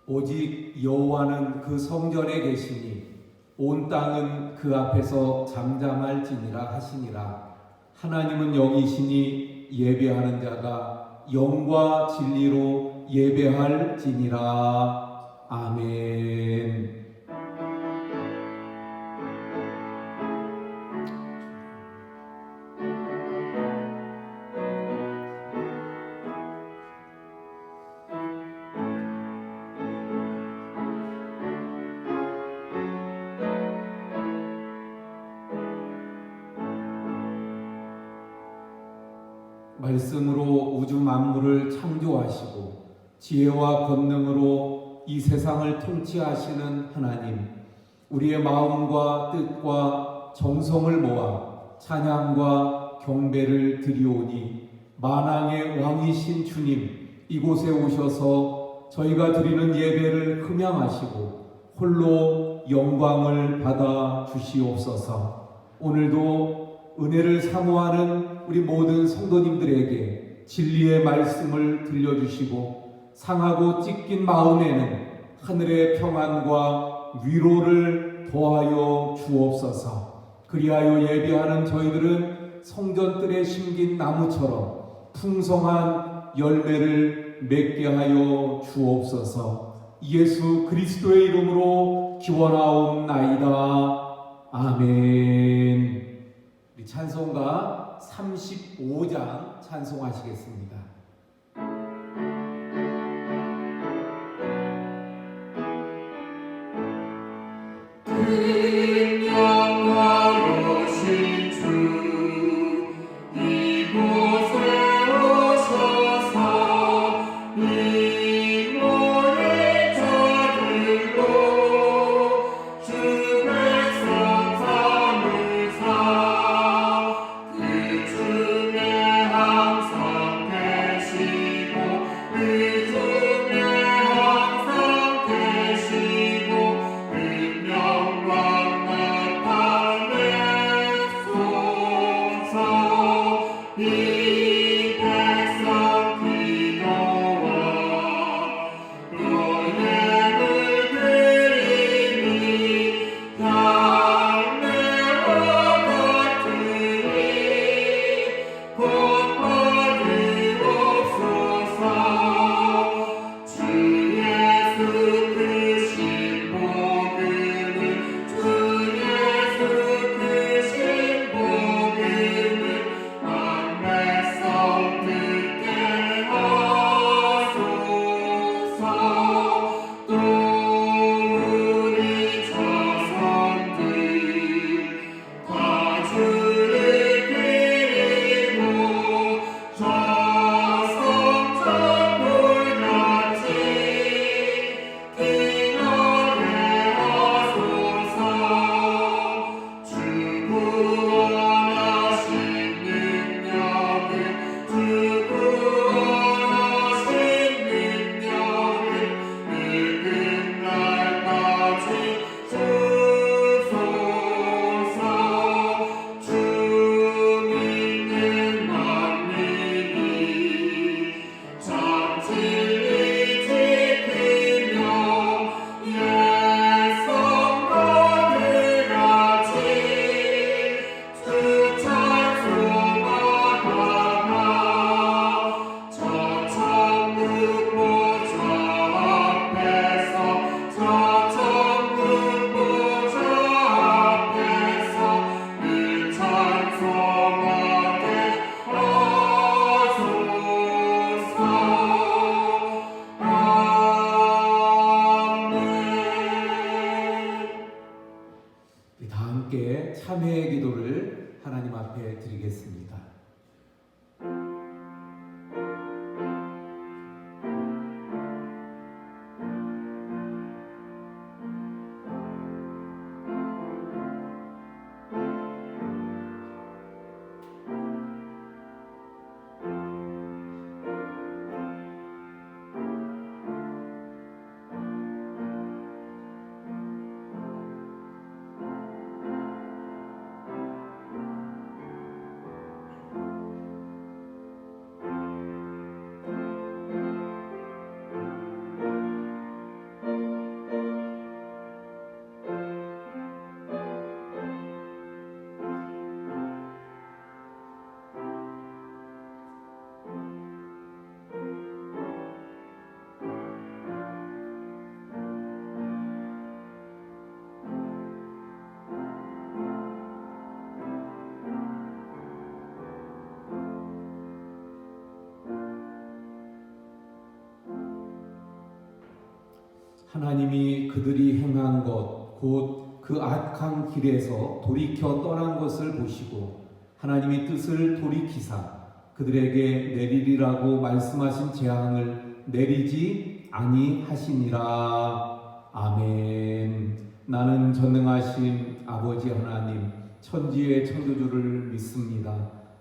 오직 여호와는 그 성전에 계시니 온 땅은 그 앞에서 잠잠할지니라 하시니라. 하나님은 여기시니 예배하는 자가 영과 진리로 예배할지니라. 아멘. 말씀으로 우주 만물을 창조하시고 지혜와 권능으로 이 세상을 통치하시는 하나님, 우리의 마음과 뜻과 정성을 모아 찬양과 경배를 드리오니 만왕의 왕이신 주님, 이곳에 오셔서 저희가 드리는 예배를 흠양하시고 홀로 영광을 받아 주시옵소서. 오늘도 은혜를 사모하는 우리 모든 성도님들에게 진리의 말씀을 들려주시고 상하고 찢긴 마음에는 하늘의 평안과 위로를 더하여 주옵소서. 그리하여 예배하는 저희들은 성전뜰에 심긴 나무처럼 풍성한 열매를 맺게 하여 주옵소서. 예수 그리스도의 이름으로 기원하옵나이다. 아멘. 우리 찬송가 35장 찬송하시겠습니다. 영광로신 주 이곳에 오셔서 이 모든 자들로 주 백성 삼으사 그 중에 항상 계시고 그 중에 항상 계시고 영광 나타내소서. 이 백성 기도와 노예를 드리니 향내와 같으니 곧 받으옵소서. 주 예수 크신 복음을 주 예수 크신 복음을 만 백성 듣게 하소서. 또 우리 자손들 다 주를 기리고 저성전불같이 기나게 하소서. 주 구원하신 능력을 주 구원하신 능력을 늙은 날까지 주소서. 주 믿는 만민이 참 진리 지키며 옛성도들같이 주 찬송하다가 저 천국 보좌 앞에서 저 천국 보좌 앞에서 늘 찬송하게 하소서. 아멘. 다 함께 참회의 기도를 하나님 앞에 드리겠습니다. 하나님이 그들이 행한 것, 곧 그 악한 길에서 돌이켜 떠난 것을 보시고 하나님의 뜻을 돌이키사 그들에게 내리리라고 말씀하신 재앙을 내리지 아니하시니라. 아멘. 나는 전능하신 아버지 하나님 천지의 창조주를 믿습니다.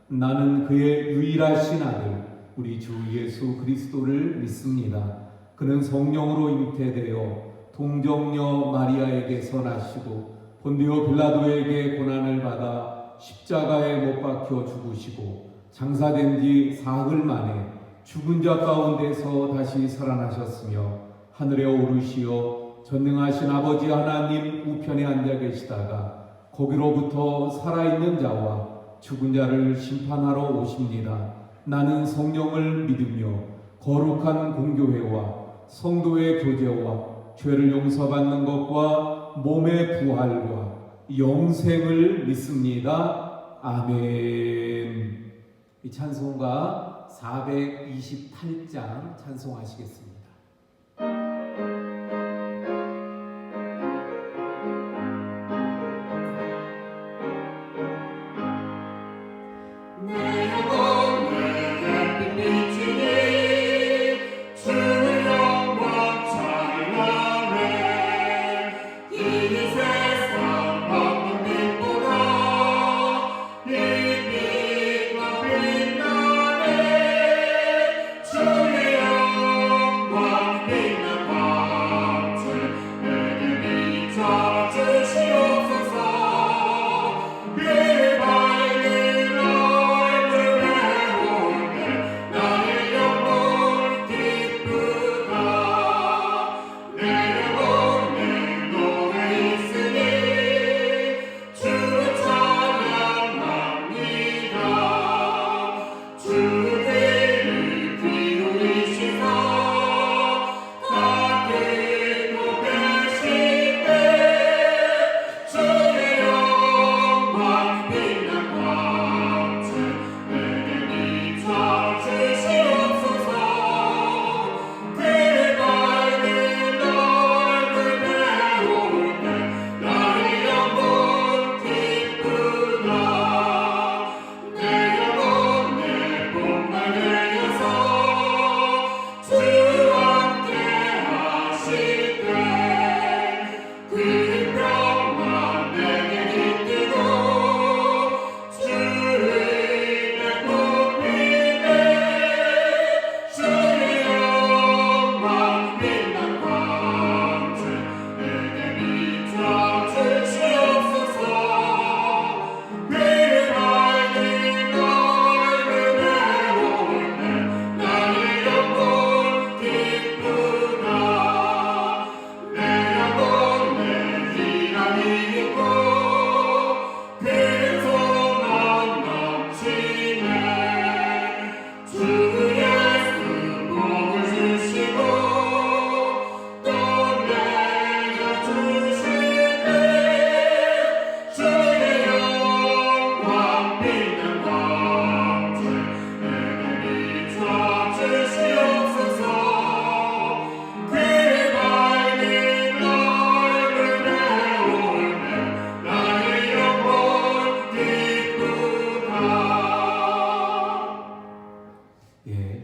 나는 그의 유일하신 아들 우리 주 예수 그리스도를 믿습니다. 그는 성령으로 잉태되어 동정녀 마리아에게서 나시고 본디오 빌라도에게 고난을 받아 십자가에 못 박혀 죽으시고 장사된 지 사흘 만에 죽은 자 가운데서 다시 살아나셨으며 하늘에 오르시어 전능하신 아버지 하나님 우편에 앉아 계시다가 거기로부터 살아있는 자와 죽은 자를 심판하러 오십니다. 나는 성령을 믿으며 거룩한 공교회와 성도의 교제와 죄를 용서받는 것과 몸의 부활과 영생을 믿습니다. 아멘. 이 찬송가 428장 찬송하시겠습니다.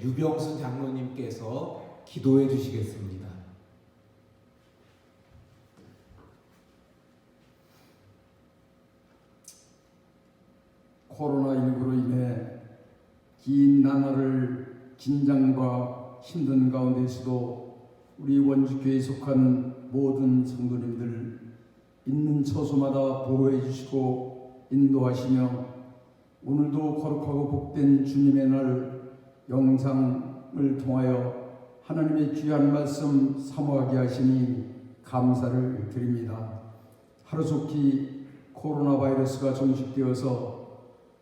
유병순 장로님께서 기도해 주시겠습니다. 코로나19로 인해 긴 나날을 긴장과 힘든 가운데서도 우리 원주교회에 속한 모든 성도님들 있는 처소마다 보호해 주시고 인도하시며 오늘도 거룩하고 복된 주님의 날 영상을 통하여 하나님의 귀한 말씀 사모하게 하시니 감사를 드립니다. 하루속히 코로나 바이러스가 종식되어서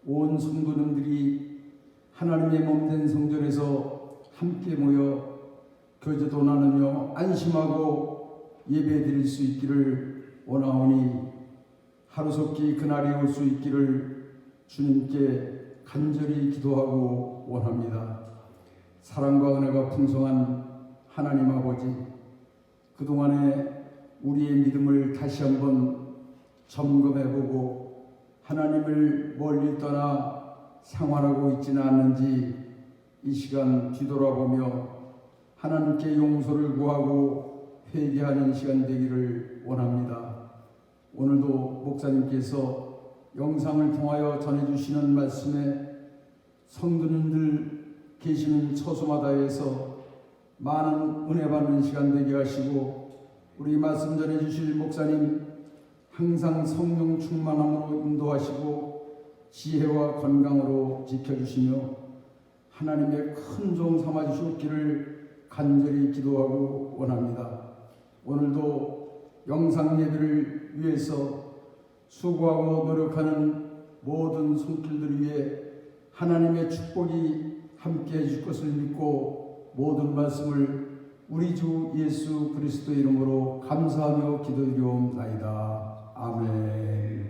온 성도님들이 하나님의 몸된 성전에서 함께 모여 교제도 나누며 안심하고 예배드릴 수 있기를 원하오니 하루속히 그날이 올 수 있기를 주님께 간절히 기도하고 원합니다. 사랑과 은혜가 풍성한 하나님 아버지, 그동안에 우리의 믿음을 다시 한번 점검해보고 하나님을 멀리 떠나 생활하고 있지는 않는지 이 시간 뒤돌아보며 하나님께 용서를 구하고 회개하는 시간 되기를 원합니다. 오늘도 목사님께서 영상을 통하여 전해주시는 말씀에 성도님들 계시는 처소마다에서 많은 은혜 받는 시간 되게 하시고, 우리 말씀 전해주실 목사님 항상 성령 충만함으로 인도하시고 지혜와 건강으로 지켜주시며 하나님의 큰 종 삼아주시옵기를 간절히 기도하고 원합니다. 오늘도 영상 예배를 위해서 수고하고 노력하는 모든 손길들 위해 하나님의 축복이 함께 해줄 것을 믿고 모든 말씀을 우리 주 예수 그리스도의 이름으로 감사하며 기도드리옵나이다. 아멘.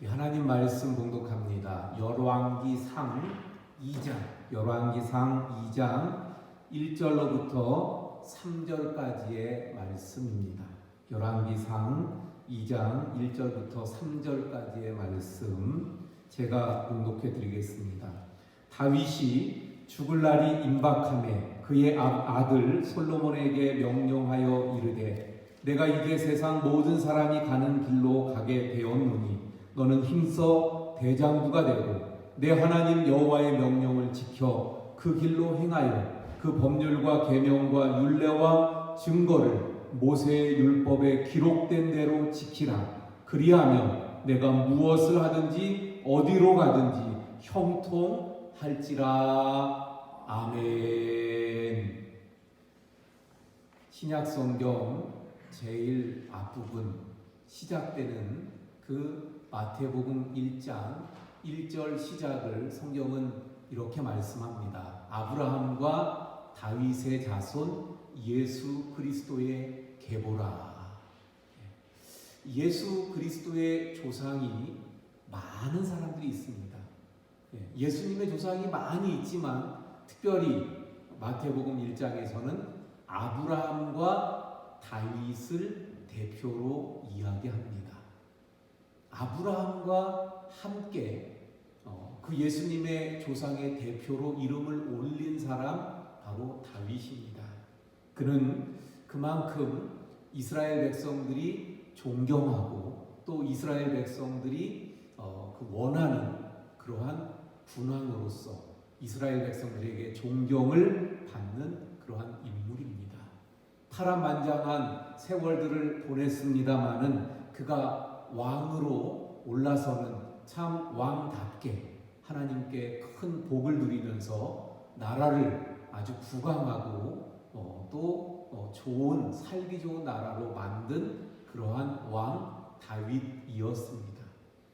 하나님 말씀 봉독합니다. 열왕기상 2장 1절로부터 3절까지의 말씀입니다. 열왕기상 2장 1절부터 3절까지의 말씀 제가 봉독해 드리겠습니다. 다윗이 죽을 날이 임박하매 그의 아들 솔로몬에게 명령하여 이르되 내가 이제 세상 모든 사람이 가는 길로 가게 되었노니 너는 힘써 대장부가 되고 내 하나님 여호와의 명령을 지켜 그 길로 행하여 그 법률과 계명과 율례와 증거를 모세의 율법에 기록된 대로 지키라. 그리하면 내가 무엇을 하든지 어디로 가든지 형통할지라. 아멘. 신약성경 제일 앞부분 시작되는 그 마태복음 1장 1절 시작을 성경은 이렇게 말씀합니다. 아브라함과 다윗의 자손 예수 그리스도의 계보라. 예수 그리스도의 조상이 많은 사람들이 있습니다. 예수님의 조상이 많이 있지만 특별히 마태복음 1장에서는 아브라함과 다윗을 대표로 이야기합니다. 아브라함과 함께 그 예수님의 조상의 대표로 이름을 올린 사람 바로 다윗입니다. 그는 그만큼 이스라엘 백성들이 존경하고 또 이스라엘 백성들이 그 원하는 그러한 군왕으로서 이스라엘 백성들에게 존경을 받는 그러한 인물입니다. 파란만장한 세월들을 보냈습니다마는 그가 왕으로 올라서는 참 왕답게 하나님께 큰 복을 누리면서 나라를 아주 부강하고 또 좋은 살기 좋은 나라로 만든 그러한 왕 다윗이었습니다.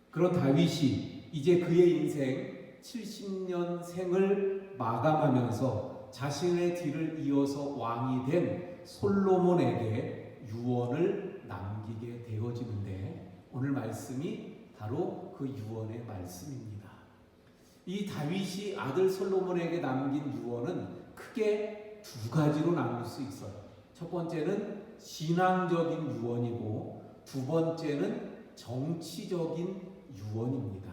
그런 다윗이 이제 그의 인생 70년 생을 마감하면서 자신의 뒤를 이어서 왕이 된 솔로몬에게 유언을 남기게 되어지는데 오늘 말씀이 바로 그 유언의 말씀입니다. 이 다윗이 아들 솔로몬에게 남긴 유언은 크게 두 가지로 나눌 수 있어요. 첫 번째는 신앙적인 유언이고 두 번째는 정치적인 유언입니다.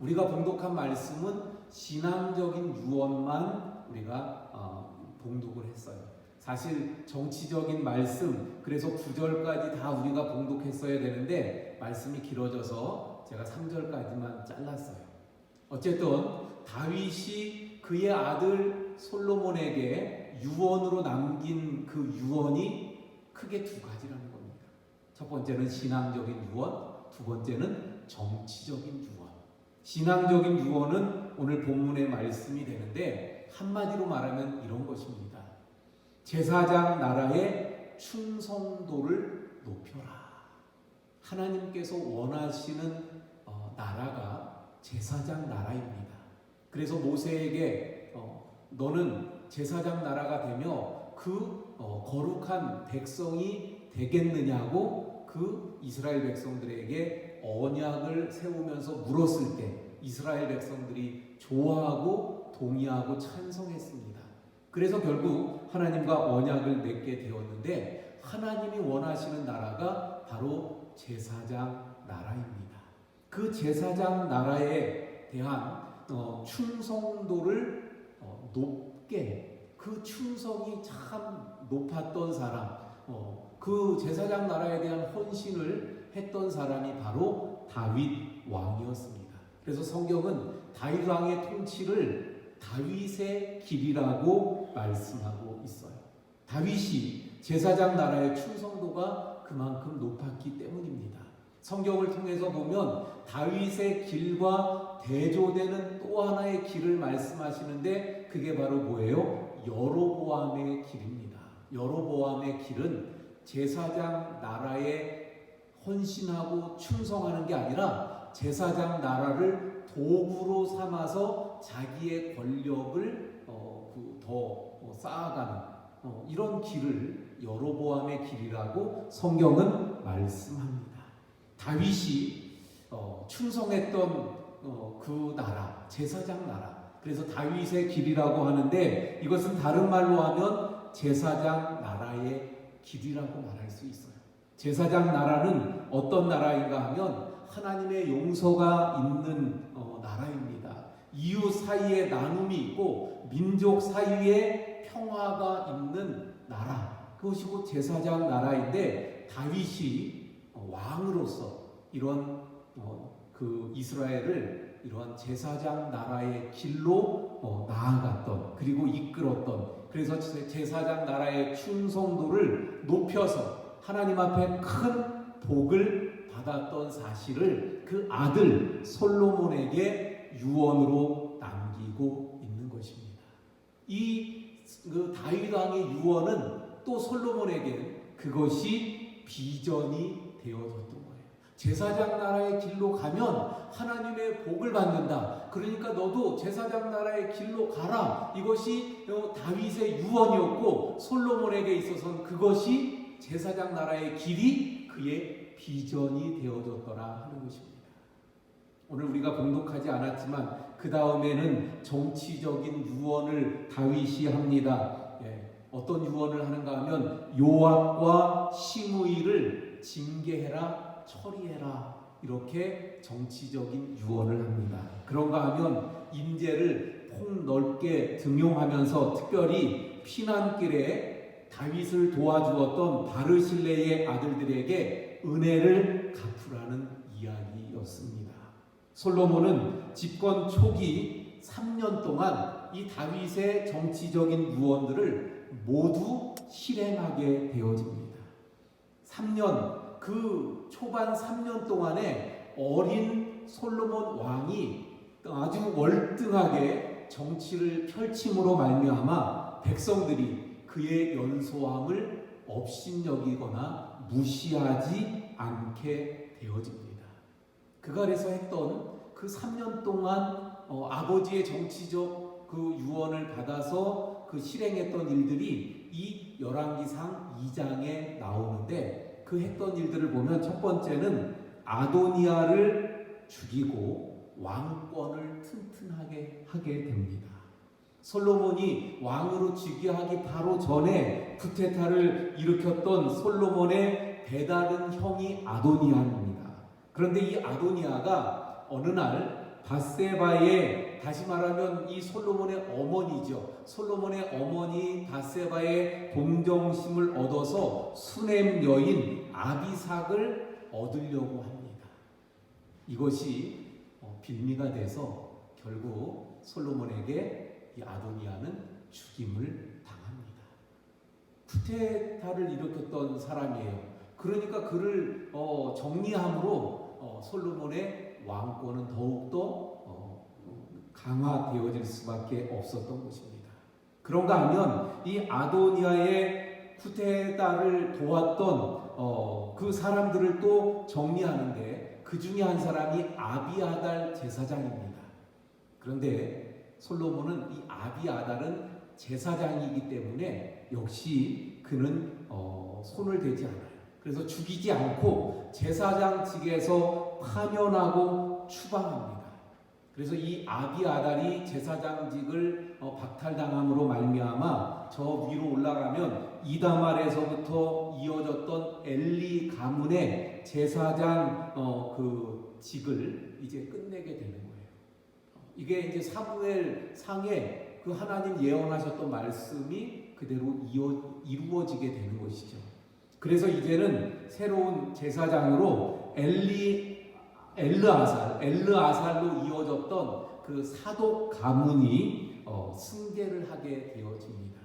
우리가 봉독한 말씀은 신앙적인 유언만 우리가 봉독을 했어요. 사실 정치적인 말씀, 그래서 9절까지 다 우리가 봉독했어야 되는데 말씀이 길어져서 제가 3절까지만 잘랐어요. 어쨌든 다윗이 그의 아들 솔로몬에게 유언으로 남긴 그 유언이 크게 두 가지라는 겁니다. 첫 번째는 신앙적인 유언, 두 번째는 정치적인 유언. 신앙적인 유언은 오늘 본문의 말씀이 되는데 한마디로 말하면 이런 것입니다. 제사장 나라의 충성도를 높여라. 하나님께서 원하시는 나라가 제사장 나라입니다. 그래서 모세에게 너는 제사장 나라가 되며 그 거룩한 백성이 되겠느냐고 그 이스라엘 백성들에게 언약을 세우면서 물었을 때 이스라엘 백성들이 좋아하고 동의하고 찬성했습니다. 그래서 결국 하나님과 언약을 맺게 되었는데 하나님이 원하시는 나라가 바로 제사장 나라입니다. 그 제사장 나라에 대한 충성도를 높게, 그 충성이 참 높았던 사람, 그 제사장 나라에 대한 헌신을 했던 사람이 바로 다윗 왕이었습니다. 그래서 성경은 다윗 왕의 통치를 다윗의 길이라고 말씀하고 있어요. 다윗이 제사장 나라의 충성도가 그만큼 높았기 때문입니다. 성경을 통해서 보면 다윗의 길과 대조되는 또 하나의 길을 말씀하시는데 그게 바로 뭐예요? 여로보암의 길입니다. 여로보암의 길은 제사장 나라에 헌신하고 충성하는 게 아니라 제사장 나라를 도구로 삼아서 자기의 권력을 더 쌓아가는 이런 길을 여로보암의 길이라고 성경은 말씀합니다. 다윗이 충성했던 그 나라, 제사장 나라. 그래서 다윗의 길이라고 하는데 이것은 다른 말로 하면 제사장 나라의 길이라고 말할 수 있어요. 제사장 나라는 어떤 나라인가 하면 하나님의 용서가 있는 나라입니다. 이웃 사이에 나눔이 있고 민족 사이에 평화가 있는 나라. 그것이 곧 제사장 나라인데 다윗이 왕으로서 이런 그 이스라엘을 이러한 제사장 나라의 길로 나아갔던, 그리고 이끌었던, 그래서 제사장 나라의 충성도를 높여서 하나님 앞에 큰 복을 받았던 사실을 그 아들 솔로몬에게 유언으로 남기고 있는 것입니다. 그 다윗 왕의 유언은 또 솔로몬에게 그것이 비전이 되어졌던 거예요. 제사장 나라의 길로 가면 하나님의 복을 받는다. 그러니까 너도 제사장 나라의 길로 가라. 이것이 다윗의 유언이었고 솔로몬에게 있어서는 그것이 제사장 나라의 길이 그의 비전이 되어졌더라 하는 것입니다. 오늘 우리가 봉독하지 않았지만 그 다음에는 정치적인 유언을 다윗이 합니다. 어떤 유언을 하는가 하면 요압과 시므이를 징계해라, 처리해라, 이렇게 정치적인 유언을 합니다. 그런가 하면 임재를 폭넓게 등용하면서 특별히 피난길에 다윗을 도와주었던 바르실레의 아들들에게 은혜를 갚으라는 이야기였습니다. 솔로몬은 집권 초기 3년 동안 이 다윗의 정치적인 유언들을 모두 실행하게 되어집니다. 3년, 그 초반 3년 동안에 어린 솔로몬 왕이 아주 월등하게 정치를 펼침으로 말미암아 백성들이 그의 연소함을 업신여기거나 무시하지 않게 되어집니다. 그가 그래서 했던 그 3년 동안 아버지의 정치적 그 유언을 받아서 그 실행했던 일들이 이 열왕기상 2장에 나오는데 그 했던 일들을 보면 첫 번째는 아도니아를 죽이고 왕권을 튼튼하게 하게 됩니다. 솔로몬이 왕으로 즉위하기 바로 전에 쿠데타를 일으켰던 솔로몬의 배다른 형이 아도니아입니다. 그런데 이 아도니아가 어느 날 밧세바의, 다시 말하면 이 솔로몬의 어머니죠. 솔로몬의 어머니 밧세바의 동정심을 얻어서 수넴 여인 아비삭을 얻으려고 합니다. 이것이 빌미가 돼서 결국 솔로몬에게 이 아도니아는 죽임을 당합니다. 쿠데타를 일으켰던 사람이에요. 그러니까 그를 정리함으로 솔로몬의 왕권은 더욱더 강화되어질 수밖에 없었던 것입니다. 그런가 하면 이 아도니아의 쿠데타를 도왔던 그 사람들을 또 정리하는데 그 중에 한 사람이 아비아달 제사장입니다. 그런데 솔로몬은 이 아비아달은 제사장이기 때문에 역시 그는 손을 대지 않아요. 그래서 죽이지 않고 제사장직에서 파면하고 추방합니다. 그래서 이 아비아달이 제사장직을 박탈당함으로 말미암아 저 위로 올라가면 이다말에서부터 이어졌던 엘리 가문의 제사장 그 직을 이제 끝내게 되는 거예요. 이게 이제 사무엘 상에 그 하나님 예언하셨던 말씀이 그대로 이루어지게 되는 것이죠. 그래서 이제는 새로운 제사장으로 엘르아살로 이어졌던 그 사독 가문이 승계를 하게 되어집니다.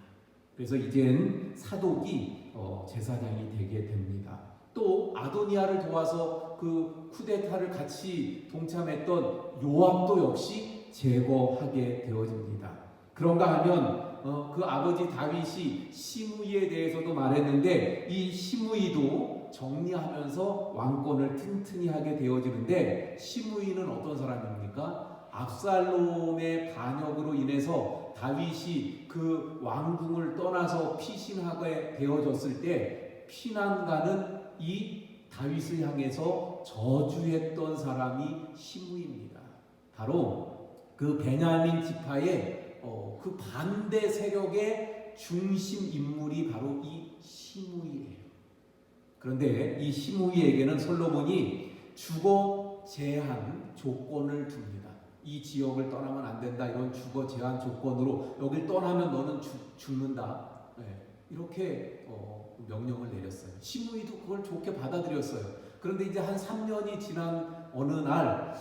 그래서 이젠 사독이 제사장이 되게 됩니다. 또 아도니아를 도와서 그 쿠데타를 같이 동참했던 요압도 역시 제거하게 되어집니다. 그런가 하면 그 아버지 다윗이 시므이에 대해서도 말했는데 이 시므이도 정리하면서 왕권을 튼튼히 하게 되어지는데 시므이는 어떤 사람입니까? 압살롬의 반역으로 인해서 다윗이 그 왕궁을 떠나서 피신하게 되어졌을 때 피난가는 이 다윗을 향해서 저주했던 사람이 시므이입니다. 바로 그 베냐민 지파의 그 반대 세력의 중심 인물이 바로 이 시므이예요. 그런데 이 시므이에게는 솔로몬이 주거 제한 조건을 둡니다. 이 지역을 떠나면 안 된다. 이런 주거 제한 조건으로 여길 떠나면 너는 죽는다. 네, 이렇게 명령을 내렸어요. 시므이도 그걸 좋게 받아들였어요. 그런데 이제 한 3년이 지난 어느 날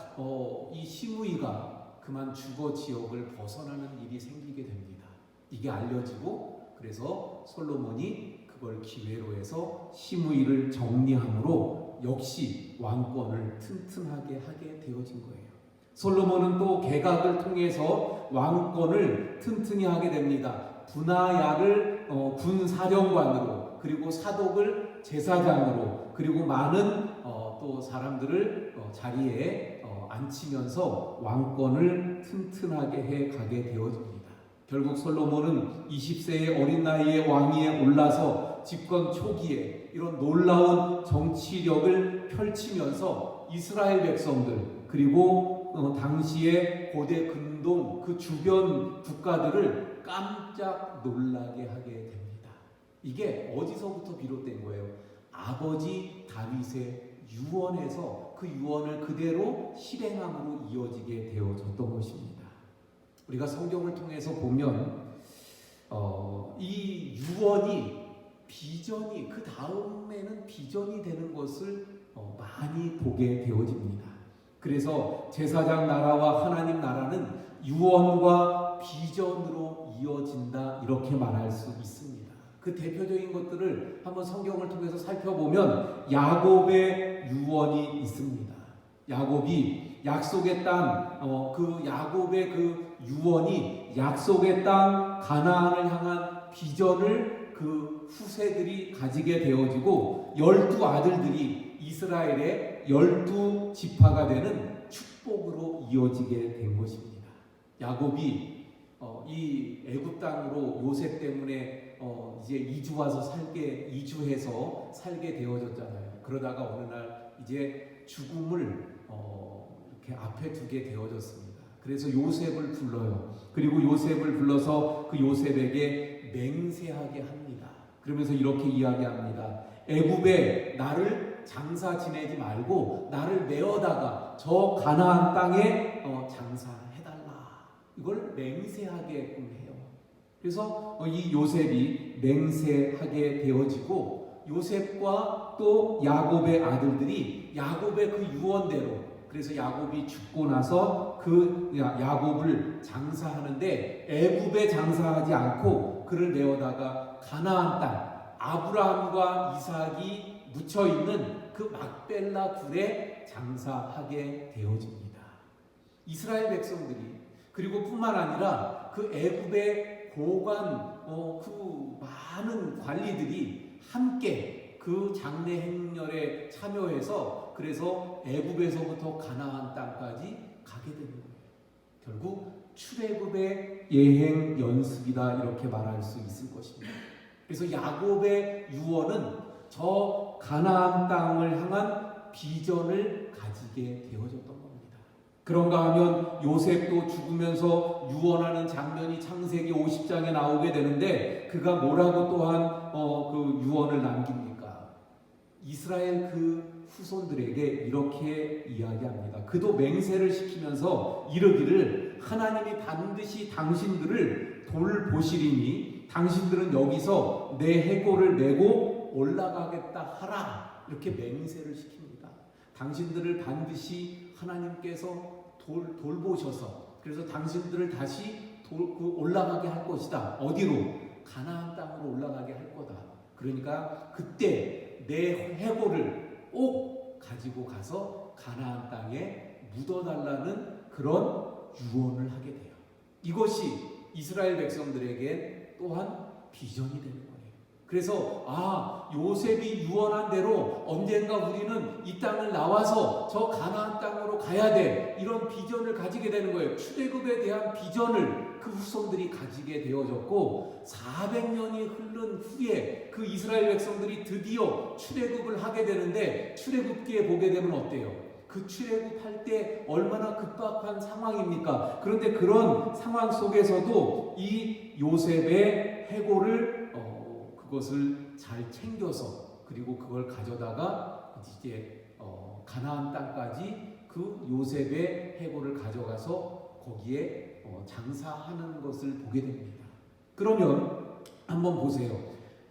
이 시므이가 그만 주거 지역을 벗어나는 일이 생기게 됩니다. 이게 알려지고 그래서 솔로몬이 그걸 기회로 해서 시므이를 정리함으로 역시 왕권을 튼튼하게 하게 되어진 거예요. 솔로몬은 또 개각을 통해서 왕권을 튼튼히 하게 됩니다. 분하야를 군사령관으로 그리고 사독을 제사장으로 그리고 많은 또 사람들을 자리에 앉히면서 왕권을 튼튼하게 해 가게 되어집니다. 결국 솔로몬은 20세의 어린 나이에 왕위에 올라서 집권 초기에 이런 놀라운 정치력을 펼치면서 이스라엘 백성들 그리고 당시의 고대 근동 그 주변 국가들을 깜짝 놀라게 하게 됩니다. 이게 어디서부터 비롯된 거예요? 아버지 다윗의 유언에서 그 유언을 그대로 실행함으로 이어지게 되어졌던 것입니다. 우리가 성경을 통해서 보면 이 유언이 비전이 그 다음에는 비전이 되는 것을 많이 보게 되어집니다. 그래서 제사장 나라와 하나님 나라는 유언과 비전으로 이어진다 이렇게 말할 수 있습니다. 그 대표적인 것들을 한번 성경을 통해서 살펴보면 야곱의 유언이 있습니다. 야곱이 약속의 땅, 그 야곱의 그 유언이 약속의 땅 가나안을 향한 비전을 그 후세들이 가지게 되어지고 12 아들들이 이스라엘의 12지파가 되는 축복으로 이어지게 된 것입니다. 야곱이 이 애굽 땅으로 요셉 때문에 이제 이주해서 살게 되어졌잖아요. 그러다가 어느 날 이제 죽음을 이렇게 앞에 두게 되어졌습니다. 그래서 요셉을 불러요. 그리고 요셉을 불러서 그 요셉에게 맹세하게 합니다. 그러면서 이렇게 이야기합니다. 애굽에 나를 장사 지내지 말고 나를 메어다가 저 가나안 땅에 장사해달라. 이걸 맹세하게끔 해요. 그래서 이 요셉이 맹세하게 되어지고 요셉과 또 야곱의 아들들이 야곱의 그 유언대로 그래서 야곱이 죽고 나서 그 야곱을 장사하는데 애굽에 장사하지 않고 그를 메어다가 가나안 땅 아브라함과 이삭이 묻혀 있는 그 막벨라 굴에 장사하게 되어집니다. 이스라엘 백성들이 그리고 뿐만 아니라 그 애굽의 고관 그 많은 관리들이 함께 그 장례 행렬에 참여해서 그래서 애굽에서부터 가나안 땅까지 가게 되는 거예요. 결국 출애굽의 예행 연습이다 이렇게 말할 수 있을 것입니다. 그래서 야곱의 유언은 저 가나안 땅을 향한 비전을 가지게 되어졌던 겁니다. 그런가 하면 요셉도 죽으면서 유언하는 장면이 창세기 50장에 나오게 되는데 그가 뭐라고 또한 그 유언을 남깁니까? 이스라엘 그 후손들에게 이렇게 이야기합니다. 그도 맹세를 시키면서 이르기를 하나님이 반드시 당신들을 돌보시리니 당신들은 여기서 내 해골을 메고 올라가겠다 하라 이렇게 맹세를 시킵니다. 당신들을 반드시 하나님께서 돌보셔서 그래서 당신들을 다시 올라가게 할 것이다. 어디로? 가나안 땅으로 올라가게 할 거다. 그러니까 그때 내 해골을 꼭 가지고 가서 가나안 땅에 묻어달라는 그런 유언을 하게 돼요. 이것이 이스라엘 백성들에게 또한 비전이 되는 거예요. 그래서 요셉이 유언한 대로 언젠가 우리는 이 땅을 나와서 저 가나안 땅으로 가야 돼. 이런 비전을 가지게 되는 거예요. 출애굽에 대한 비전을 그 후손들이 가지게 되어졌고 400년이 흐른 후에 그 이스라엘 백성들이 드디어 출애굽을 하게 되는데 출애굽기에 보게 되면 어때요? 그 출애굽할 때 얼마나 급박한 상황입니까? 그런데 그런 상황 속에서도 이 요셉의 해골을 그것을 잘 챙겨서 그리고 그걸 가져다가 이제 가나안 땅까지 그 요셉의 해골을 가져가서 거기에 장사하는 것을 보게 됩니다. 그러면 한번 보세요.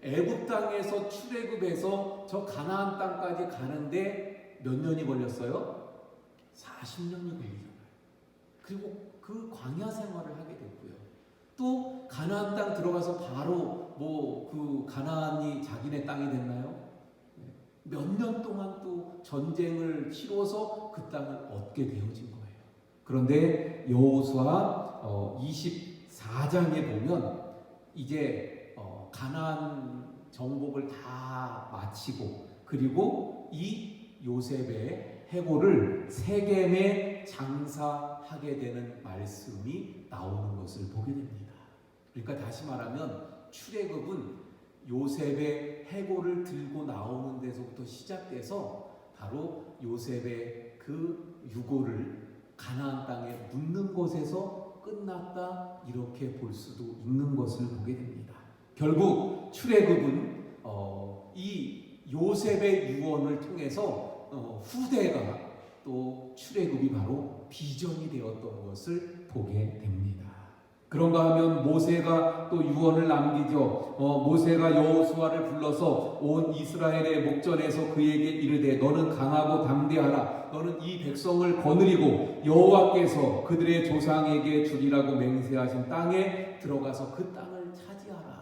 애굽 땅에서 출애굽해서 저 가나안 땅까지 가는데 몇 년이 걸렸어요? 40년이 걸리잖아요. 그리고 그 광야 생활을 하게 됐고요. 또 가나안 땅 들어가서 바로 그 가나안이 자기네 땅이 됐나요? 몇 년 동안 또 전쟁을 치러서 그 땅을 얻게 되어진 거예요. 그런데 여호수아 24장에 보면 이제 가나안 정복을 다 마치고 그리고 이 요셉의 해골을 세겜에 장사하게 되는 말씀이 나오는 것을 보게 됩니다. 그러니까 다시 말하면 출애굽은 요셉의 해골을 들고 나오는 데서부터 시작돼서 바로 요셉의 그 유골을 가나안 땅에 묻는 것에서 끝났다 이렇게 볼 수도 있는 것을 보게 됩니다. 결국 출애굽은 이 요셉의 유언을 통해서 후대가 또 출애굽이 바로 비전이 되었던 것을 보게 됩니다. 그런가 하면 모세가 또 유언을 남기죠. 모세가 여호수아를 불러서 온 이스라엘의 목전에서 그에게 이르되 너는 강하고 담대하라. 너는 이 백성을 거느리고 여호와께서 그들의 조상에게 주리라고 맹세하신 땅에 들어가서 그 땅을 차지하라.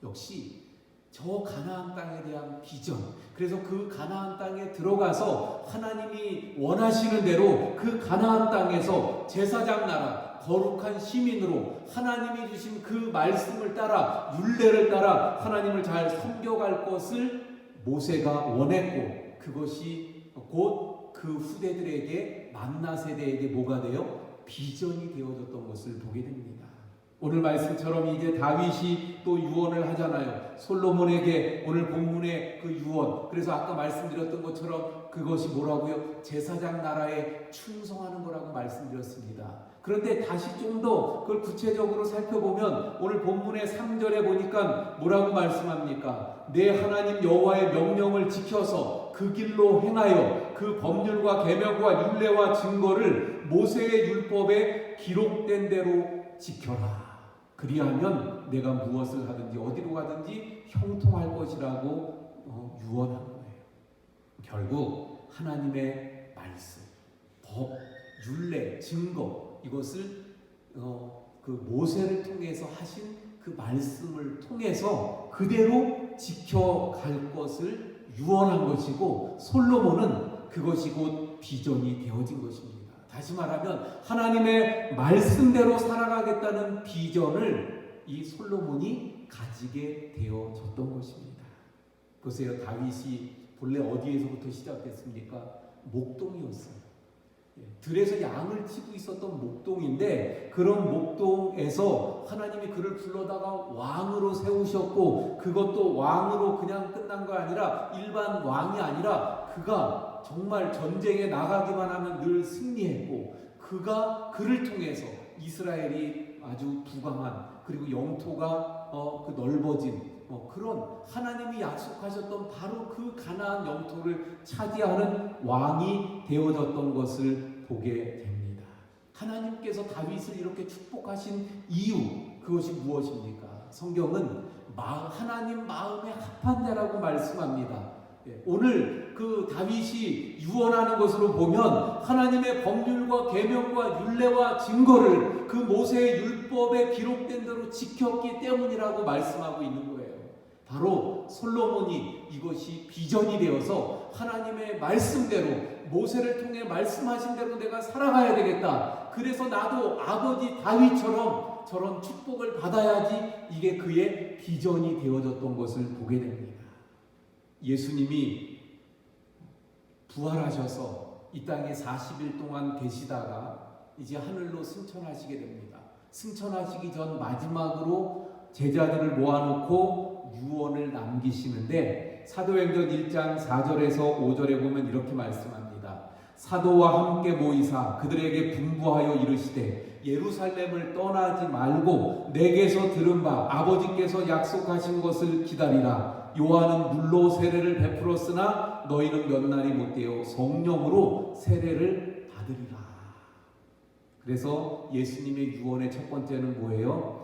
역시 저 가나안 땅에 대한 비전. 그래서 그 가나안 땅에 들어가서 하나님이 원하시는 대로 그 가나안 땅에서 제사장 나라 거룩한 시민으로 하나님이 주신 그 말씀을 따라 율례를 따라 하나님을 잘 섬겨갈 것을 모세가 원했고 그것이 곧 그 후대들에게 만나 세대에게 뭐가 돼요? 비전이 되어졌던 것을 보게 됩니다. 오늘 말씀처럼 이제 다윗이 또 유언을 하잖아요. 솔로몬에게 오늘 본문의 그 유언. 그래서 아까 말씀드렸던 것처럼 그것이 뭐라고요? 제사장 나라에 충성하는 거라고 말씀드렸습니다. 그런데 다시 좀 더 그걸 구체적으로 살펴보면 오늘 본문의 3절에 보니까 뭐라고 말씀합니까? 내 하나님 여호와의 명령을 지켜서 그 길로 행하여 그 법률과 계명과 율례와 증거를 모세의 율법에 기록된 대로 지켜라. 그리하면 내가 무엇을 하든지 어디로 가든지 형통할 것이라고 유언한 거예요. 결국 하나님의 말씀, 법, 율례, 증거 이것을 그 모세를 통해서 하신 그 말씀을 통해서 그대로 지켜갈 것을 유언한 것이고 솔로몬은 그것이 곧 비전이 되어진 것입니다. 다시 말하면 하나님의 말씀대로 살아가겠다는 비전을 이 솔로몬이 가지게 되어졌던 것입니다. 보세요. 다윗이 본래 어디에서부터 시작됐습니까? 목동이었어요. 들에서 양을 치고 있었던 목동인데 그런 목동에서 하나님이 그를 불러다가 왕으로 세우셨고 그것도 왕으로 그냥 끝난 거 아니라 일반 왕이 아니라 그가 정말 전쟁에 나가기만 하면 늘 승리했고 그를 통해서 이스라엘이 아주 부강한 그리고 영토가 그 넓어진 그런 하나님이 약속하셨던 바로 그 가나안 영토를 차지하는 왕이 되어졌던 것을 보게 됩니다. 하나님께서 다윗을 이렇게 축복하신 이유 그것이 무엇입니까? 성경은 하나님 마음에 합한 자라고 말씀합니다. 오늘 그 다윗이 유언하는 것으로 보면 하나님의 법률과 계명과 율례와 증거를 그 모세의 율법에 기록된 대로 지켰기 때문이라고 말씀하고 있는 거예요. 바로 솔로몬이 이것이 비전이 되어서 하나님의 말씀대로 모세를 통해 말씀하신 대로 내가 살아가야 되겠다. 그래서 나도 아버지 다윗처럼 저런 축복을 받아야지 이게 그의 비전이 되어졌던 것을 보게 됩니다. 예수님이 부활하셔서 이 땅에 40일 동안 계시다가 이제 하늘로 승천하시게 됩니다. 승천하시기 전 마지막으로 제자들을 모아놓고 유언을 남기시는데 사도행전 1장 4절에서 5절에 보면 이렇게 말씀합니다. 사도와 함께 모이사 그들에게 분부하여 이르시되 예루살렘을 떠나지 말고 내게서 들은 바 아버지께서 약속하신 것을 기다리라. 요한은 물로 세례를 베풀었으나 너희는 몇 날이 못되어 성령으로 세례를 받으리라. 그래서 예수님의 유언의 첫 번째는 뭐예요?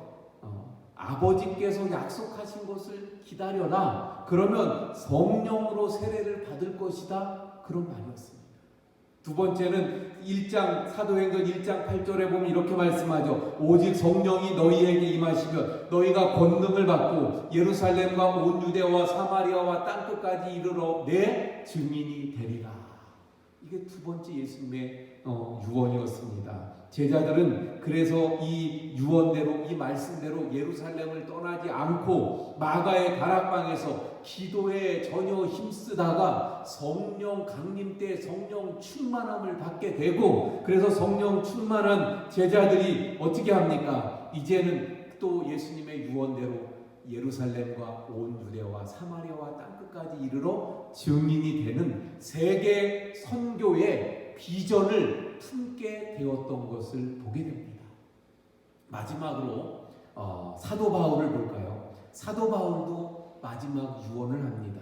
아버지께서 약속하신 것을 기다려라. 그러면 성령으로 세례를 받을 것이다. 그런 말이었습니다. 두 번째는 사도행전 1장 8절에 보면 이렇게 말씀하죠. 오직 성령이 너희에게 임하시면 너희가 권능을 받고 예루살렘과 온 유대와 사마리아와 땅끝까지 이르러 내 증인이 되리라. 이게 두 번째 예수님의 유언이었습니다. 제자들은 그래서 이 유언대로 이 말씀대로 예루살렘을 떠나지 않고 마가의 다락방에서 기도에 전혀 힘쓰다가 성령 강림 때 성령 충만함을 받게 되고 그래서 성령 충만한 제자들이 어떻게 합니까? 이제는 또 예수님의 유언대로 예루살렘과 온 유대와 사마리아와 땅끝까지 이르러 증인이 되는 세계 선교의 비전을 품게 되었던 것을 보게 됩니다. 마지막으로 사도 바울을 볼까요? 사도 바울도 마지막 유언을 합니다.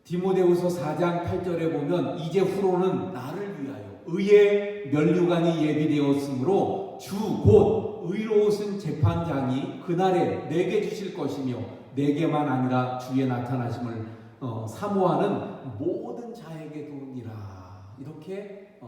디모데후서 4장 8절에 보면 이제 후로는 나를 위하여 의의 면류관이 예비되었으므로 주 곧 의로우신 재판장이 그날에 내게 주실 것이며 내게만 아니라 주의 나타나심을 사모하는 모든 자에게도니라. 이렇게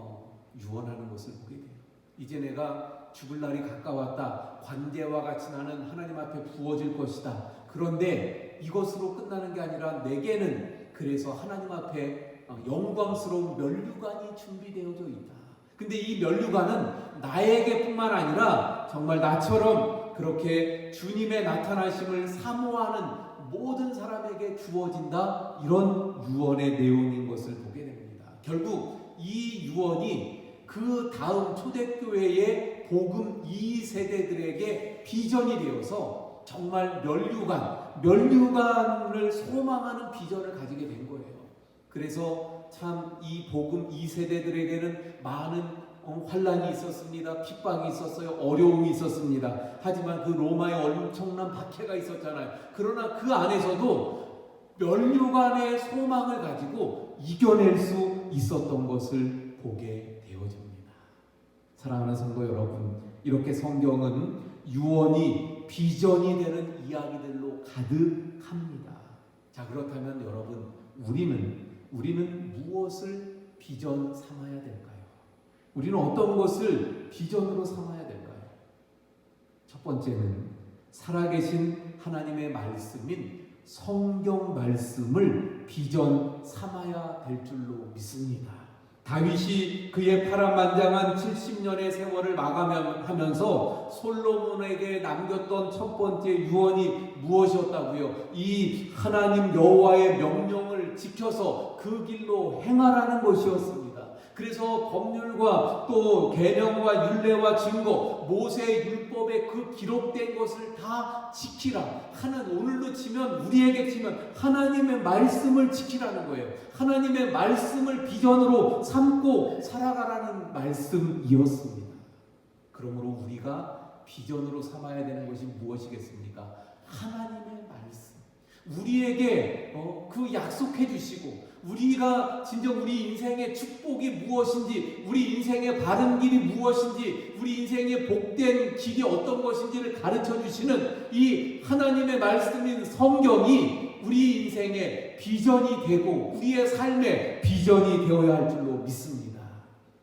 유언하는 것을 보게 돼요. 이제 내가 죽을 날이 가까웠다. 관제와 같이 나는 하나님 앞에 부어질 것이다. 그런데 이것으로 끝나는 게 아니라 내게는 그래서 하나님 앞에 영광스러운 면류관이 준비되어져 있다. 근데 이 면류관은 나에게뿐만 아니라 정말 나처럼 그렇게 주님의 나타나심을 사모하는 모든 사람에게 주어진다. 이런 유언의 내용인 것을 보게 됩니다. 결국 이 유언이 그 다음 초대교회의 복음 2세대들에게 비전이 되어서 정말 면류관을 소망하는 비전을 가지게 된 거예요. 그래서 참 이 복음 2세대들에게는 많은 환란이 있었습니다. 핍박이 있었어요. 어려움이 있었습니다. 하지만 그 로마의 엄청난 박해가 있었잖아요. 그러나 그 안에서도 면류관의 소망을 가지고 이겨낼 수 있었던 것을 보게 되어집니다. 사랑하는 성도 여러분, 이렇게 성경은 유언이 비전이 되는 이야기들로 가득합니다. 자, 그렇다면 여러분, 우리는 무엇을 비전 삼아야 될까요? 우리는 어떤 것을 비전으로 삼아야 될까요? 첫 번째는 살아계신 하나님의 말씀인 성경 말씀을 비전 삼아야 될 줄로 믿습니다. 다윗이 그의 파란만장한 70년의 세월을 마감하면서 솔로몬에게 남겼던 첫 번째 유언이 무엇이었다고요? 이 하나님 여호와의 명령을 지켜서 그 길로 행하라는 것이었습니다. 그래서 법률과 또 계명과 율례와 증거, 모세의 율법에 그 기록된 것을 다 지키라. 오늘로 치면, 우리에게 치면 하나님의 말씀을 지키라는 거예요. 하나님의 말씀을 비전으로 삼고 살아가라는 말씀이었습니다. 그러므로 우리가 비전으로 삼아야 되는 것이 무엇이겠습니까? 하나님의 말씀. 우리에게 그 약속해 주시고, 우리가 진정 우리 인생의 축복이 무엇인지, 우리 인생의 바른 길이 무엇인지, 우리 인생의 복된 길이 어떤 것인지를 가르쳐 주시는 이 하나님의 말씀인 성경이 우리 인생의 비전이 되고 우리의 삶의 비전이 되어야 할 줄로 믿습니다.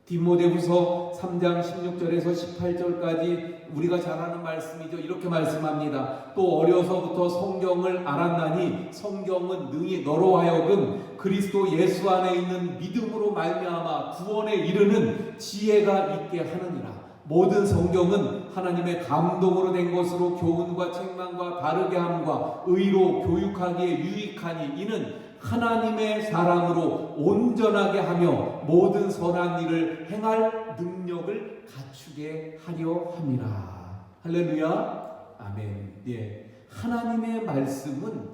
디모데후서 3장 16절에서 18절까지 우리가 잘 아는 말씀이죠. 이렇게 말씀합니다. 또 어려서부터 성경을 알았나니 성경은 능히 너로 하여금 그리스도 예수 안에 있는 믿음으로 말미암아 구원에 이르는 지혜가 있게 하느니라. 모든 성경은 하나님의 감동으로 된 것으로 교훈과 책망과 바르게 함과 의로 교육하기에 유익하니 이는 하나님의 사람으로 온전하게 하며 모든 선한 일을 행할 능력을 갖추게 하려 함이라. 할렐루야. 아멘. 예. 하나님의 말씀은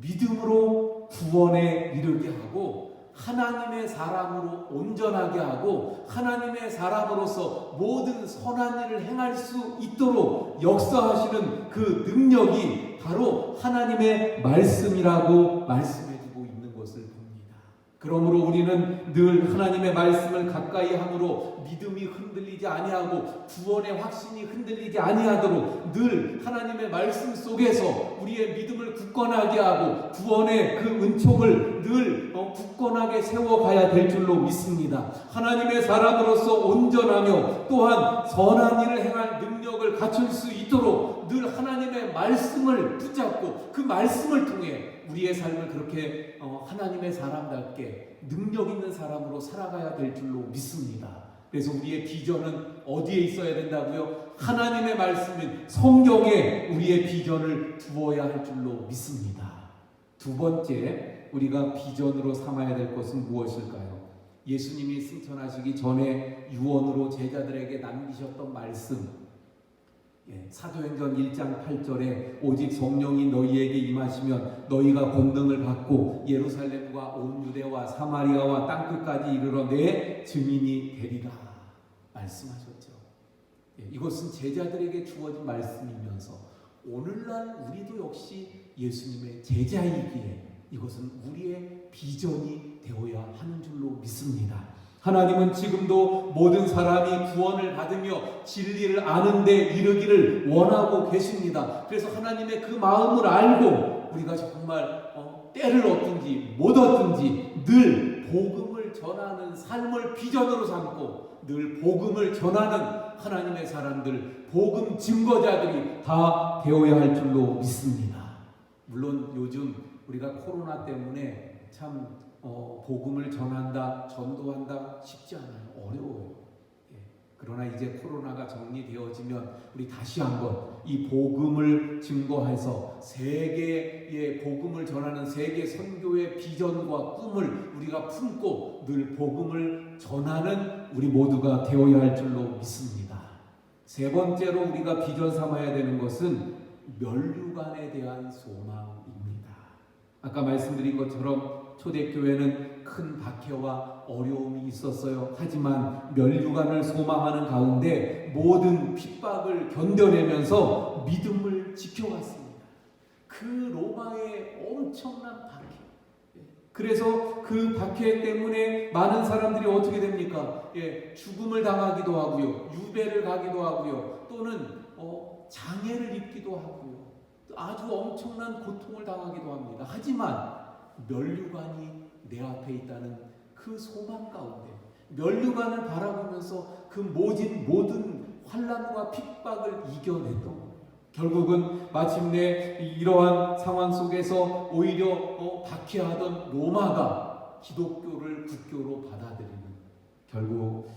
믿음으로 구원에 이르게 하고 하나님의 사람으로 온전하게 하고 하나님의 사람으로서 모든 선한 일을 행할 수 있도록 역사하시는 그 능력이 바로 하나님의 말씀이라고 말씀해주고 있는 것을 봅니다. 그러므로 우리는 늘 하나님의 말씀을 가까이 함으로 믿음이 흔들리지 아니하고 구원의 확신이 흔들리지 아니하도록 늘 하나님의 말씀 속에서 우리의 믿음을 굳건하게 하고 구원의 그 은총을 늘 굳건하게 세워가야 될 줄로 믿습니다. 하나님의 사람으로서 온전하며 또한 선한 일을 행할 능력을 갖출 수 있도록 늘 하나님의 말씀을 붙잡고 그 말씀을 통해 우리의 삶을 그렇게 하나님의 사람답게 능력 있는 사람으로 살아가야 될 줄로 믿습니다. 그래서 우리의 비전은 어디에 있어야 된다고요? 하나님의 말씀인 성경에 우리의 비전을 두어야 할 줄로 믿습니다. 두 번째, 우리가 비전으로 삼아야 될 것은 무엇일까요? 예수님이 승천하시기 전에 유언으로 제자들에게 남기셨던 말씀, 사도행전 1장 8절에 오직 성령이 너희에게 임하시면 너희가 권능을 받고 예루살렘과 온 유대와 사마리아와 땅끝까지 이르러 내 증인이 되리라 말씀하셨죠. 이것은 제자들에게 주어진 말씀이면서 오늘날 우리도 역시 예수님의 제자이기에 이것은 우리의 비전이 되어야 하는 줄로 믿습니다. 하나님은 지금도 모든 사람이 구원을 받으며 진리를 아는 데 이르기를 원하고 계십니다. 그래서 하나님의 그 마음을 알고 우리가 정말 때를 얻든지 못 얻든지 늘 복음을 전하는 삶을 비전으로 삼고 늘 복음을 전하는 하나님의 사람들, 복음 증거자들이 다 되어야 할 줄로 믿습니다. 물론 요즘 우리가 코로나 때문에 참 복음을 전한다, 전도한다 쉽지 않아요. 어려워요. 그러나 이제 코로나가 정리되어지면 우리 다시 한번 이 복음을 증거해서 세계의 복음을 전하는 세계 선교의 비전과 꿈을 우리가 품고 늘 복음을 전하는 우리 모두가 되어야 할 줄로 믿습니다. 세 번째로 우리가 비전 삼아야 되는 것은 면류관에 대한 소망입니다. 아까 말씀드린 것처럼 초대교회는 큰 박해와 어려움이 있었어요. 하지만 면류관을 소망하는 가운데 모든 핍박을 견뎌내면서 믿음을 지켜왔습니다. 그 로마의 엄청난 박해. 그래서 그 박해 때문에 많은 사람들이 어떻게 됩니까? 죽음을 당하기도 하고요. 유배를 가기도 하고요. 또는 장애를 입기도 하고요. 아주 엄청난 고통을 당하기도 합니다. 하지만 면류관이 내 앞에 있다는 그 소망 가운데 면류관을 바라보면서 그 모든 환난과 핍박을 이겨냈던 거예요. 결국은 마침내 이러한 상황 속에서 오히려 박해하던 로마가 기독교를 국교로 받아들이는 결국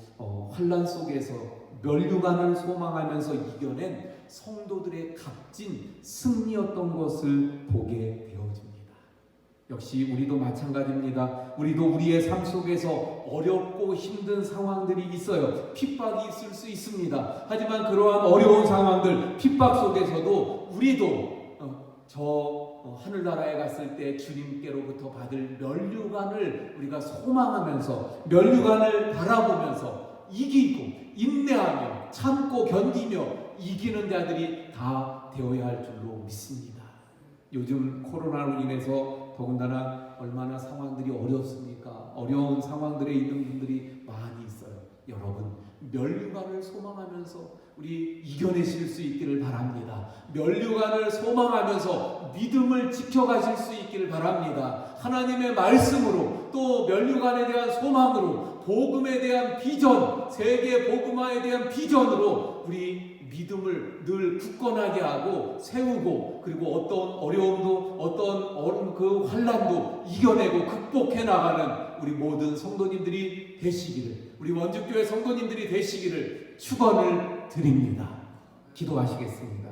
환난 속에서 면류관을 소망하면서 이겨낸 성도들의 값진 승리였던 것을 보게 되어집니다. 역시 우리도 마찬가지입니다. 우리도 우리의 삶 속에서 어렵고 힘든 상황들이 있어요. 핍박이 있을 수 있습니다. 하지만 그러한 어려운 상황들, 핍박 속에서도 우리도 하늘나라에 갔을 때 주님께로부터 받을 면류관을 우리가 소망하면서, 면류관을 바라보면서 이기고 인내하며 참고 견디며 이기는 자들이 다 되어야 할 줄로 믿습니다. 요즘 코로나로 인해서 더군다나 얼마나 상황들이 어렵습니까? 어려운 상황들에 있는 분들이 많이 있어요. 여러분, 면류관을 소망하면서 우리 이겨내실 수 있기를 바랍니다. 면류관을 소망하면서 믿음을 지켜가실 수 있기를 바랍니다. 하나님의 말씀으로, 또 면류관에 대한 소망으로, 복음에 대한 비전, 세계 복음화에 대한 비전으로 우리 믿음을 늘 굳건하게 하고 세우고, 그리고 어떤 어려움도, 어떤 그 환난도 이겨내고 극복해 나가는 우리 모든 성도님들이 되시기를, 우리 원주교회 성도님들이 되시기를 축원을 드립니다. 기도하시겠습니다.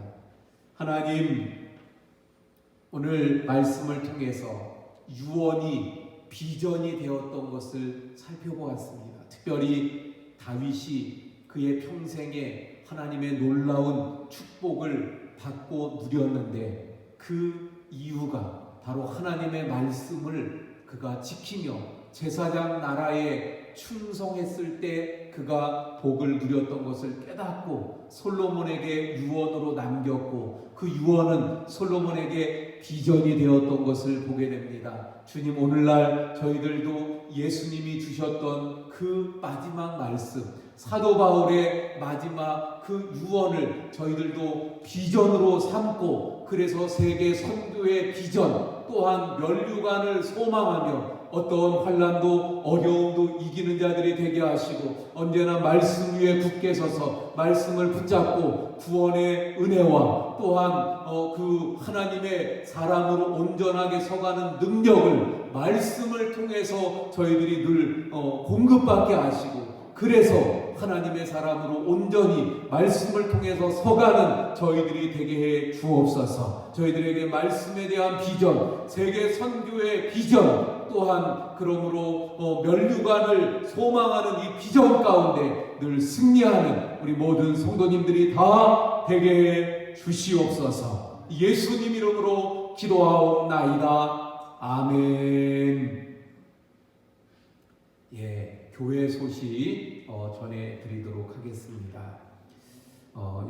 하나님, 오늘 말씀을 통해서 유언이 비전이 되었던 것을 살펴보았습니다. 특별히 다윗이 그의 평생에 하나님의 놀라운 축복을 받고 누렸는데 그 이유가 바로 하나님의 말씀을 그가 지키며 제사장 나라에 충성했을 때 그가 복을 누렸던 것을 깨닫고 솔로몬에게 유언으로 남겼고, 그 유언은 솔로몬에게 비전이 되었던 것을 보게 됩니다. 주님, 오늘날 저희들도 예수님이 주셨던 그 마지막 말씀, 사도 바울의 마지막 그 유언을 저희들도 비전으로 삼고, 그래서 세계 선교의 비전, 또한 면류관을 소망하며 어떤 환난도 어려움도 이기는 자들이 되게 하시고, 언제나 말씀 위에 굳게 서서 말씀을 붙잡고 구원의 은혜와 또한 그 하나님의 사람으로 온전하게 서가는 능력을 말씀을 통해서 저희들이 늘 공급받게 하시고, 그래서 하나님의 사람으로 온전히 말씀을 통해서 서가는 저희들이 되게 해 주옵소서. 저희들에게 말씀에 대한 비전, 세계 선교의 비전, 또한 그러므로 면류관을 소망하는 이 비전 가운데 늘 승리하는 우리 모든 성도님들이 다 되게 해 주시옵소서. 예수님 이름으로 기도하옵나이다. 아멘. 교회 소식 전해드리도록 하겠습니다.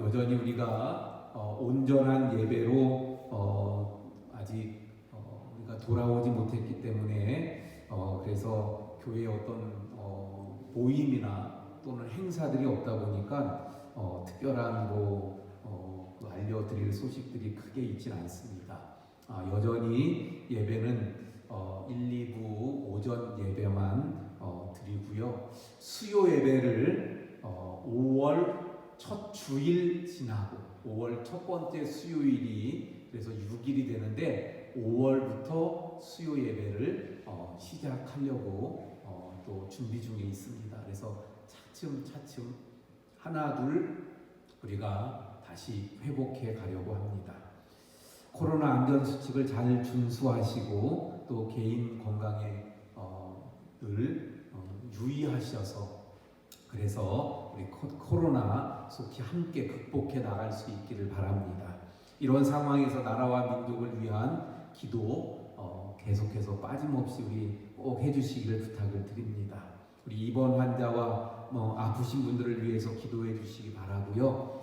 여전히 우리가 온전한 예배로 아직 우리가 돌아오지 못했기 때문에 그래서 교회에 어떤 모임이나 또는 행사들이 없다 보니까 특별한 알려드릴 소식들이 크게 있진 않습니다. 여전히 예배는 1, 2부 오전 예배만 드리고요. 수요 예배를 5월 첫 주일 지나고 5월 첫 번째 수요일이 그래서 6일이 되는데 5월부터 수요 예배를 시작하려고 또 준비 중에 있습니다. 그래서 차츰차츰 하나 둘 우리가 다시 회복해 가려고 합니다. 코로나 안전수칙을 잘 준수하시고 또 개인 건강에 늘 유의하셔서 그래서 우리 코로나 속히 함께 극복해 나갈 수 있기를 바랍니다. 이런 상황에서 나라와 민족을 위한 기도 계속해서 빠짐없이 우리 꼭 해주시기를 부탁을 드립니다. 우리 입원 환자와 아프신 분들을 위해서 기도해 주시기 바라고요.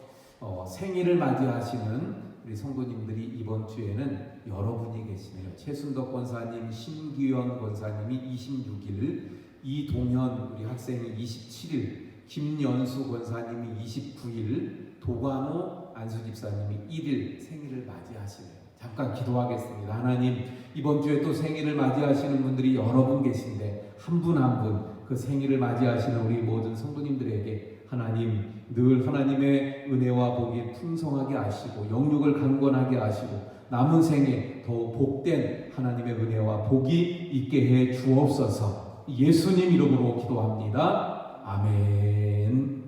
생일을 맞이하시는 우리 성도님들이 이번 주에는 여러분이 계시네요. 최순덕 권사님, 신기현 권사님이 26일, 이동현 우리 학생이 27일, 김연수 권사님이 29일, 도관호 안수 집사님이 1일 생일을 맞이하시네요. 잠깐 기도하겠습니다. 하나님, 이번 주에 또 생일을 맞이하시는 분들이 여러 분 계신데 한 분 한 분 그 생일을 맞이하시는 우리 모든 성도님들에게 하나님 늘 하나님의 은혜와 복이 풍성하게 하시고 영육을 강건하게 하시고 남은 생에 더욱 복된 하나님의 은혜와 복이 있게 해 주옵소서. 예수님 이름으로 기도합니다. 아멘.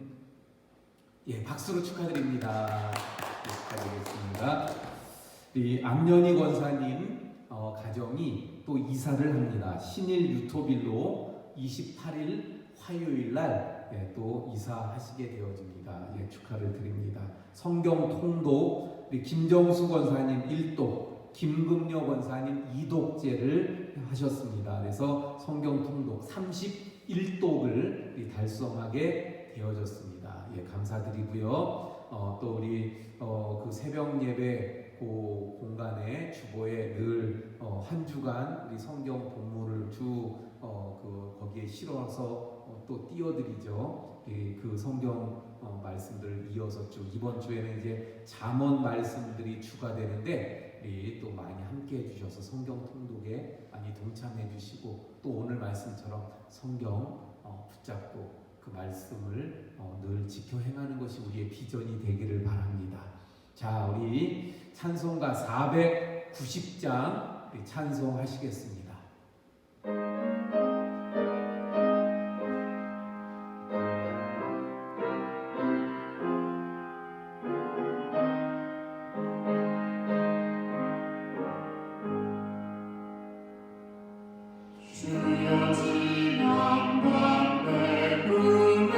박수로 축하드립니다. 축하드리겠습니다. 우리 안연희 권사님 가정이 또 이사를 합니다. 신일 유토빌로 28일 화요일 날 또 이사하시게 되어집니다. 축하를 드립니다. 성경 통독 우리 김정수 권사님 1독, 김금녀 권사님 2독제를 하셨습니다. 그래서 성경 통독 31독을 달성하게 되어졌습니다. 감사드리고요. 또 우리 그 새벽 예배 그 공간에 주보에 늘 한 주간 우리 성경 본문을 거기에 실어서 또 띄워드리죠. 그 성경 말씀들을 이어서 쭉 이번 주에는 이제 잠언 말씀들이 추가되는데 우리 또 많이 함께 해주셔서 성경 통독에 많이 동참해 주시고 또 오늘 말씀처럼 성경 붙잡고 그 말씀을 늘 지켜 행하는 것이 우리의 비전이 되기를 바랍니다. 자, 우리 찬송가 490장 우리 찬송하시겠습니다. 주여 지난 밤 내 꿈에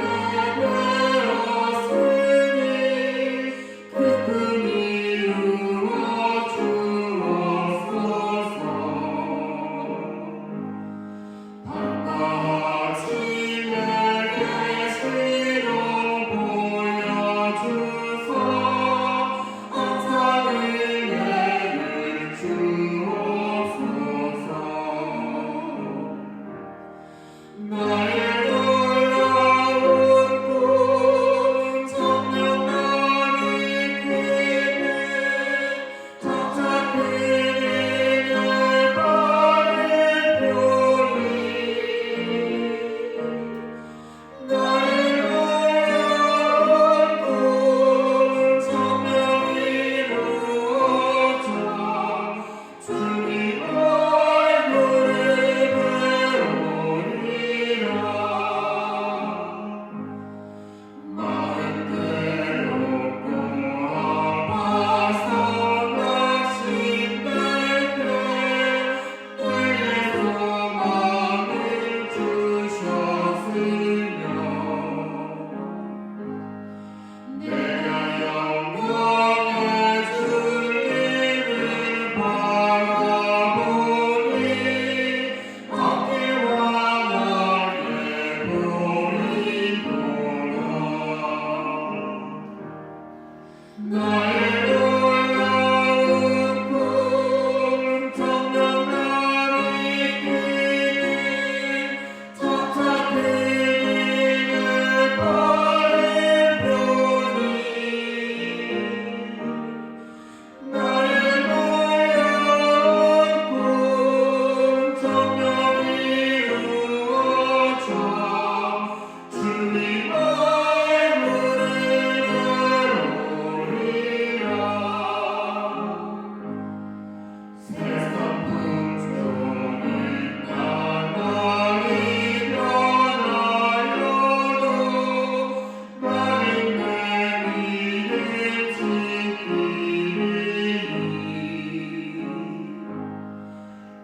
되었으니 그 꿈이 이루어 주옵소서. 밤과 같이 내게 시로 보여주소. 항상 은혜를 주옵소서. 나의 놀라운 꿈 정녕 나를 이끄는 정착 그리는 발을 펴리. 나의 놀라운 꿈 정녕 이루어져 주님 얼굴을 배우리라. 마음 괴롭고 아파서 낙심될 때 내게 소망을 주셨으며 내가 영광의 주님을 바라보니 어깨와 나를 보이도다. 나의 놀라운 꿈 정녕 나를 이끄는 정착 그리는 발을 펴니. 나의 놀라운 꿈 정녕 이루어져 주님 얼굴을 배우리라. 세상 풍조는 나날이 변하여도 나는 내 믿음 지키리.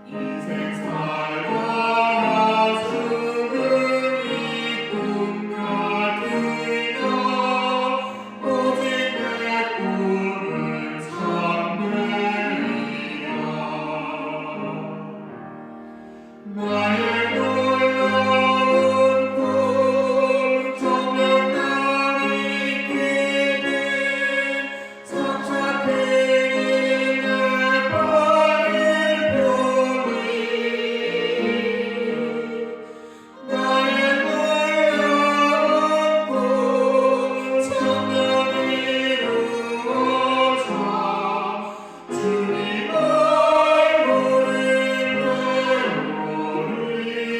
인생 살다가 죽음이 꿈 같으나 오직 내 꿈을 참으리라. 나의 놀라운 꿈 정녕 나를 이끄는 정착 그리는 발을 펴리. 나의 놀라운 꿈 정녕 이루어져 주님 얼굴을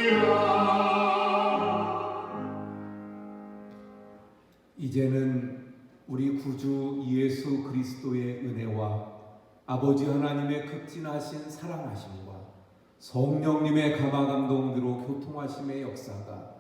배우리라. 이제는 우리 구주 예수 그리스도의 은혜와 아버지 하나님의 극진하신 사랑하심과 성령님의 감화감동으로 교통하심의 역사가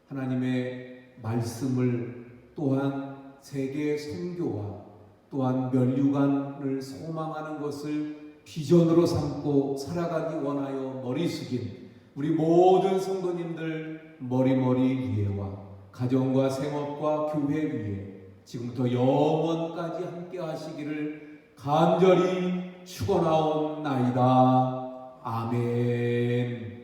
하나님의 말씀을 또한 세계 선교와 또한 면류관을 소망하는 것을 비전으로 삼고 살아가기 원하여 머리 숙인 우리 모든 성도님들 머리 위에와 가정과 생업과 교회 위에 지금부터 영원까지 함께 하시기를 간절히 축원하옵나이다. 아멘.